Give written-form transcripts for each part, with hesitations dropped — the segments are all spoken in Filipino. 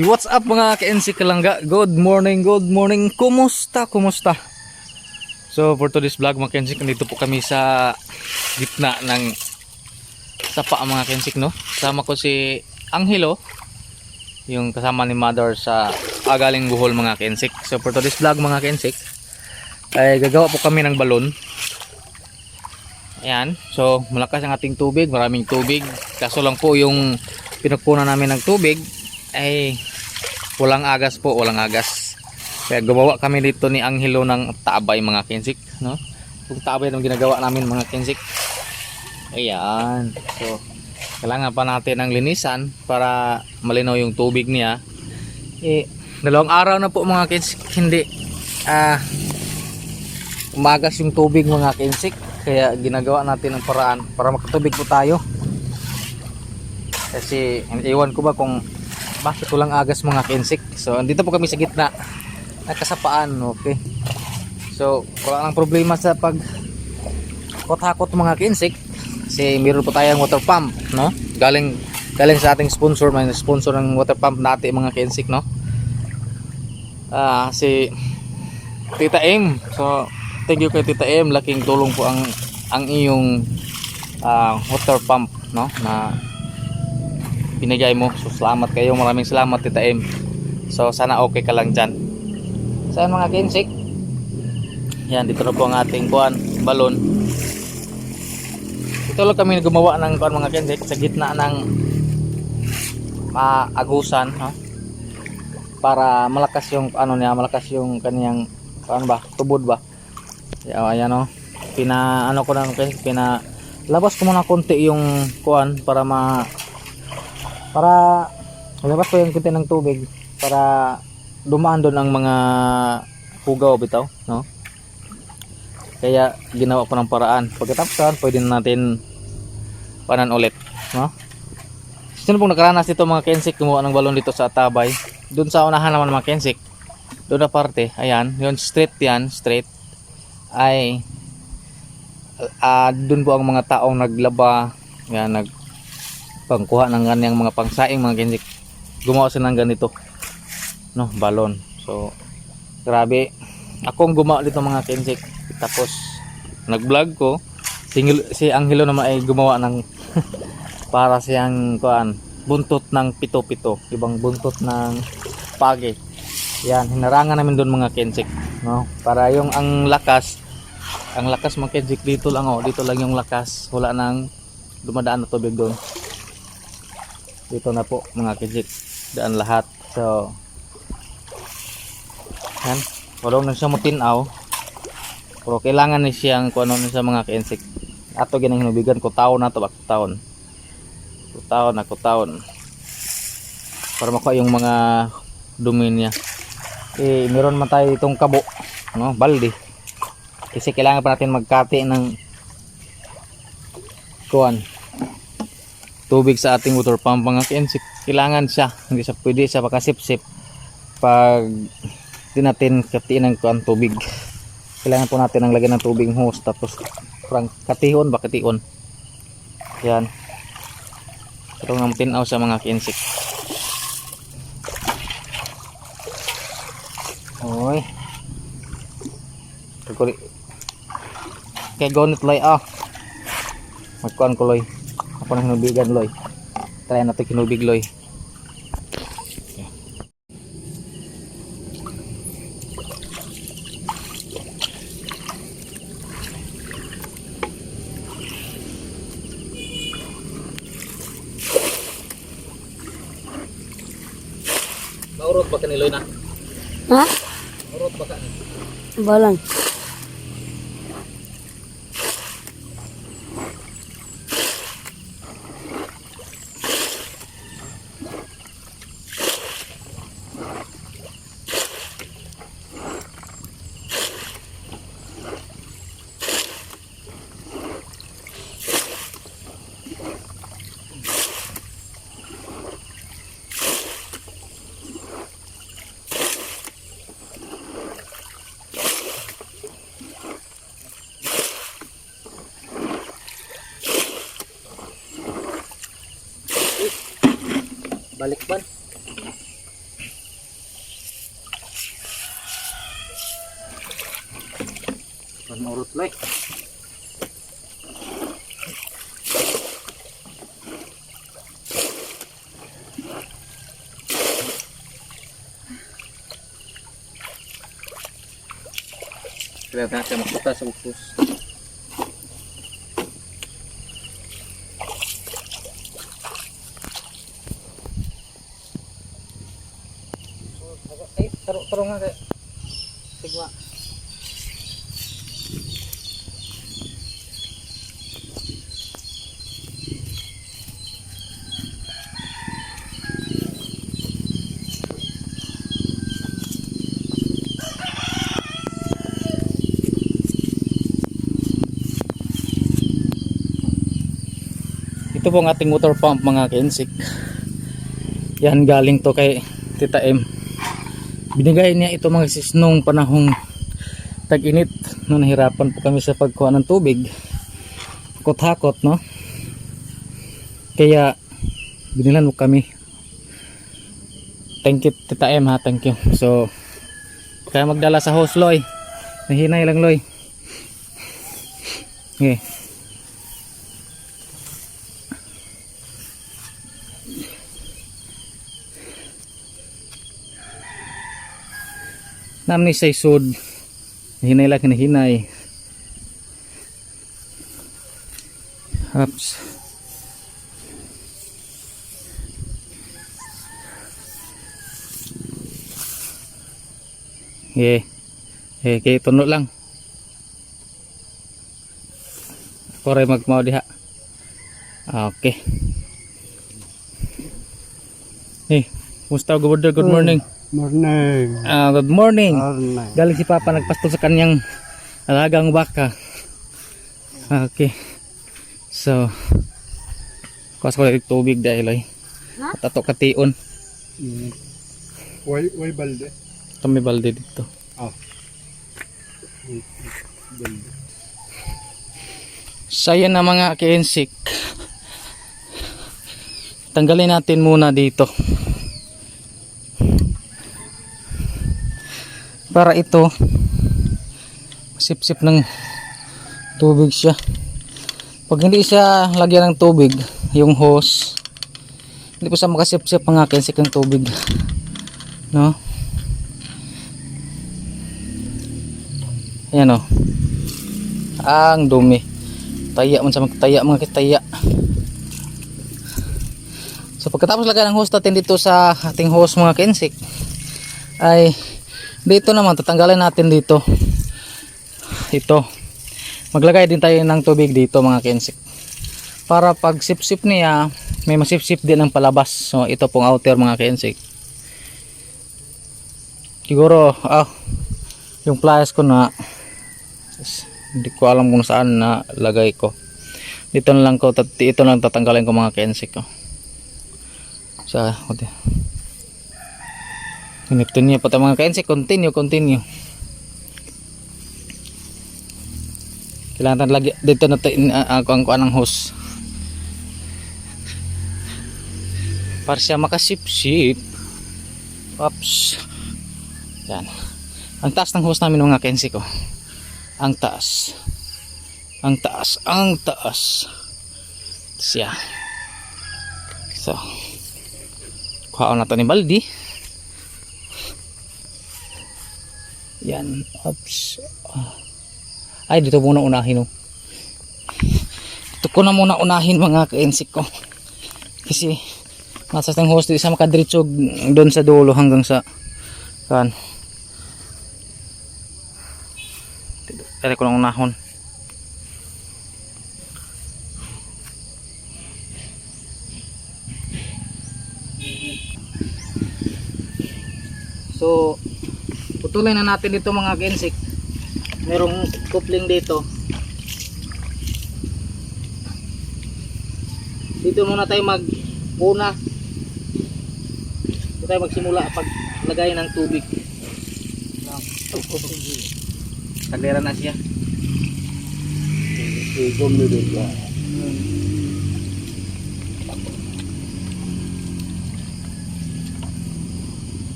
What's up mga ka-NC Kalangga? Good morning, good morning. Kumusta? Kumusta? So for today's vlog mga ka-NC, nandito po kami sa gitna ng sapa mga ka-NC, no? Kasama ko si Angelo, yung kasama ni Mother sa Agaling Bohol mga ka-NC. So for today's vlog mga ka-NC, ay gagawa po kami ng balon. Ayan, so malakas ang ating tubig, maraming tubig. Kaso lang po yung pinagpunan namin ng tubig ay walang agas po, walang agas. Kaya gumawa kami dito ni Angelo ng tabay mga kensik, no? Yung tabay ng ginagawa namin mga kensik. Ayan. So, kailangan pa natin ng linisan para malinaw yung tubig niya. Dalawang araw na po mga kensik, hindi umagas yung tubig mga kensik. Kaya ginagawa natin ng paraan para makatubig po tayo. Kasi iwan ko ba kung bakit walang agas mga kensik. So andito po kami sa gitna nakasapaan. Okay, so wala nang problema sa pag hakot mga kensik kasi meron po tayong water pump, no? Galing sa ating sponsor, may sponsor ng water pump natin mga kensik, no? Si Tita M. So thank you kay Tita M, laking tulong po ang iyong water pump, no, na binigay mo. So salamat kayo, maraming salamat Tita M. So sana okay ka lang dyan. Saan mga kensik? Yan, dito na po ang ating balon. Ito lang kami gumawa ng mga kensik sa gitna ng agusan, ha? Para malakas yung malakas yung kaniyang tubod ba. Ayan, no. Labas ko muna konti yung para labas ko yung konti ng tubig para dumaan doon ang mga pugaw bitaw, no? Kaya ginawa ko ng paraan. Pagkatapos pwede na natin panan ulit, no? Sino pong nakaranas dito mga kensik gumawa ng balon dito sa tabay? Doon sa unahan naman mga kensik, doon na parte, ayan, yun straight ay doon po ang mga taong naglaba, yan, pangkuha ng ganyang mga pangsaing mga kensik. Gumawa sila ng ganito, no, balon. So grabe, akong gumawa dito mga kensik. Tapos nag-vlog ko, si Angelo naman ay gumawa ng para siyang buntot ng pito-pito, ibang buntot ng pagi. Yan, hinarangan namin doon mga kensik, no, para yung ang lakas mga kensik dito lang yung lakas, wala nang dumadaan na tubig doon. Dito na po mga kensik, daan lahat. So yan, wala na siya matinaw, pero kailangan ni siyang sa mga kensik. Ato ginang hinubigan ko taon na to, taon para makuha yung mga dumi niya. Meron man tayo itong kabo, no, balde, kasi kailangan pa natin magkati ng tubig sa ating water pump mga kensik. Kailangan siya, hindi siya pwede sa pakasip-sip pag di natin katiin ng tubig. Kailangan po natin ang lagyan ng tubig hose, tapos parang kation. Yan, ito nga matinaw sa mga kensik. Oy, kaya gonit loy, magkuhan ko loy, ako na hinubigan loy. Try natin kinubig loy. Maurot ba ka ni loy na? Ha? Maurot ba ka ni? Balang. Balik ban. Panurot like. Kaya natin magputa sa bukos. Ay, taro nga kaya. Sigma. Ito po ang ating water pump mga kensik. Yan galing to kay Tita M. Binigay niya ito mga sis nung panahong tag-init na nahirapan po kami sa pagkuha ng tubig. Hakot-hakot, no? Kaya binilan mo kami. Thank you Tita M ha, thank you. So kaya magdala sa hose Loy. Nahinay lang Loy. Okay. Namin sa isod. Nahinay lang nahinay. Ups. Okay, tuno lang. Ako rin magmao diha. Okay. Musta Gobernador, good morning. Morning. Good morning. Morning. Galing si Papa nagpasto sa kanyang alagang baka. Okay. So, kuha ko lang tubig dahil ay tato kation. Way balde. Ito may balde dito. Ah. Balde. Saya na mga kensik. Tanggalin natin muna dito. Para ito sip-sip ng tubig siya. Pag hindi siya lagyan ng tubig yung hose, hindi po siya makasip-sip ang akin sikang tubig, no? Ayan o, ang dumi, taya man sa magtaya mga kitaya. So pagkatapos lagyan ng hose natin dito sa ating hose mga kensik, ay dito naman tatanggalin natin dito ito, maglagay din tayo ng tubig dito mga kensik para pag sip-sip niya may masip-sip din ang palabas. So ito pong outer mga kensik. Siguro yung pliers ko na hindi ko alam kung saan na lagay ko. Dito na lang ito lang tatanggalin ko mga kensik ko. Sa Continue pa tayo mga kensik. Continue. Kailangan natin lagi dito natin ang kuha ng hose para siya makasip-sip. Oops. Yan. Ang taas ng hose namin mga kensik ko. Ang taas. Siya. So kuha na ito ni baldi. Yan. Oops. Ay, dito muna unahin. Dito ko na muna unahin mga ka-ensik ko. Kasi nasa tayong hose dito sa makadiretso doon sa dulo hanggang sa kan. Dito ko lang unahon. So putulin na natin dito mga kensik. Merong coupling dito. Dito muna tayo mag-una. Dito tayo magsimula pag lagay ng tubig. Kaldera na siya.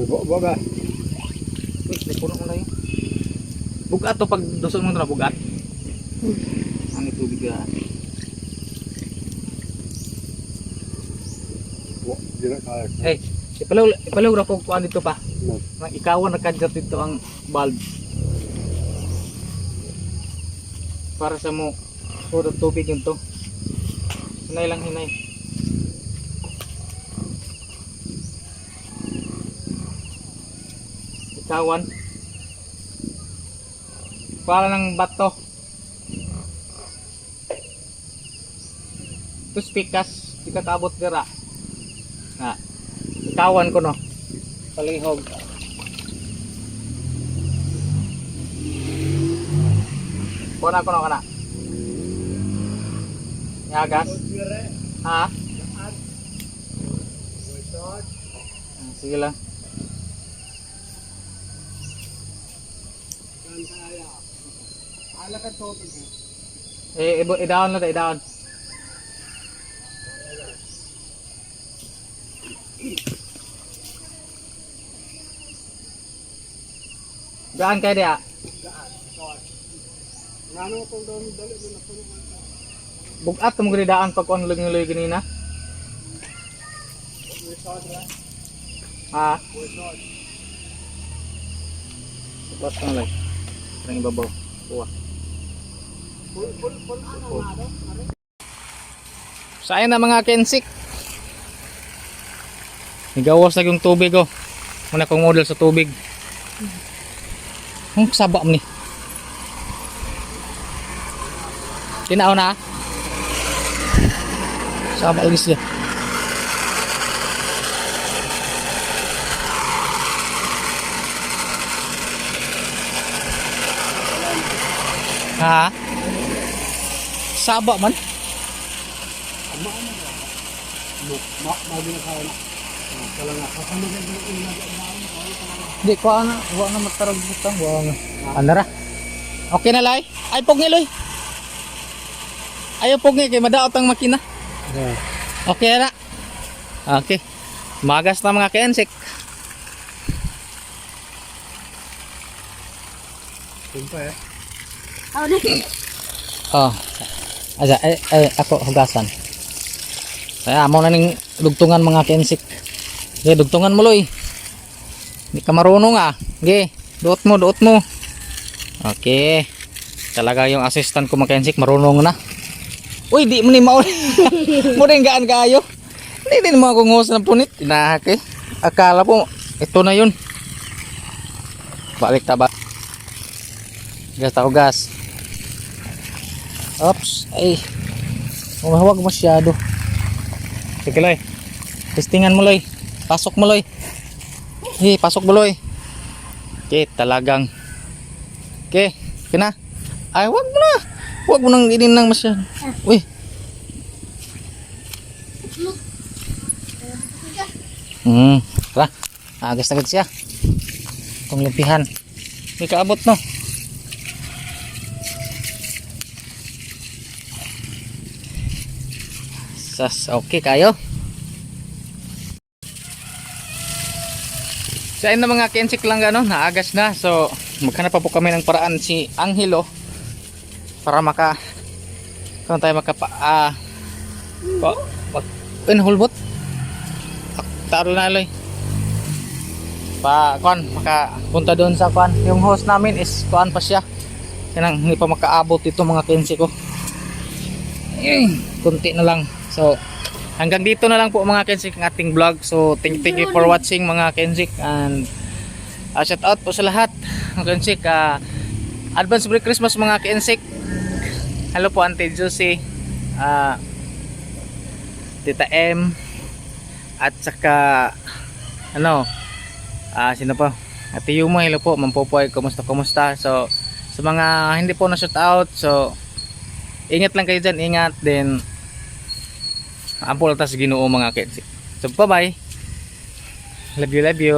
Baga. Wait, may puno mo na yun. Bugat to pag dusog mo ito na bugat. Ang tubig ka. Di na kaya. Eh, ipalaw ra ko kuan dito pa. No. Nang ikawan nakadjat dito ang bulb. Para sa mo puro tubig yun to. Hinay lang hinay. Ikawan. Para ng bato. Ito spikas, di ka kaabot dira. Na, ikawan ko no. Palihog. Kuna ko no kana. Yagas. Ha? Sige lang. I-down lang, i-down. Daan kayo diya. Bugat mo gani daan pag kuan lugi ganina. Ha? Bugat lang lang. Nang ibabaw. Kuha. Sayang na mga kensik. Nigawas na yung tubig oh. Muna kong model sa tubig. Ang sabak ni. Tinaaw na. Sabak lagi siya. Ha? Sabak man. Di ko ana, wa na matarag butang, wa na. Andara. Okay na lay. Ay pugni loy. Ayo pugni kay madaot ang makina. Okay na. Okay. Magas na mga kensik. Sumpah ya. Oh. Aja ako hugasan. Saya amo na ning dugtungan mga kensik. Ge dugtungan mo loy. Hindi ka marunong ah. Ge, duot mo. Okay. Talaga yung assistant ko mga kensik marunong na. Uy, di mo ni mauli. Mo rin gaan kaayo. Hindi din mo akong host ng punit. Tinahak eh. Akala po, ito na yun. Balik taba. Gas tao gas. Oops. Ay. Huwag masyado. Sige loy. Testingan mo loy. Pasok mo loy. Pasok mo loy. Okay, talagang. Okay, kina. Ay, wag mo na. Wag mo nang ininang masyado. Uy. Tara. Agas na agad siya. Itong lumpihan. May kaabot no. Okay kayo. Sa na mga kensik lang gano, naagas na. So, maghanap pa po kami ng paraan si Angelo para kung tayo hulbot. Taro na loy. Makapunta doon sa kuan. Yung host namin is kuan pa siya. Kanang hindi pa makaabot ito mga kensik ko. Kunti na lang. So, hanggang dito na lang po mga kensik ang ating vlog. So, thank you for watching mga kensik. And shout out po sa lahat mga kensik. Advance Merry Christmas mga kensik. Hello po Auntie Josie, Tita M, at saka sino pa? Ate Yuma, hello po. Mampopoy, kumusta? So, sa mga hindi po na shout out, so ingat lang kayo dyan, ingat din. Ampol tas Ginoo mga kensik. So bye bye. Love you.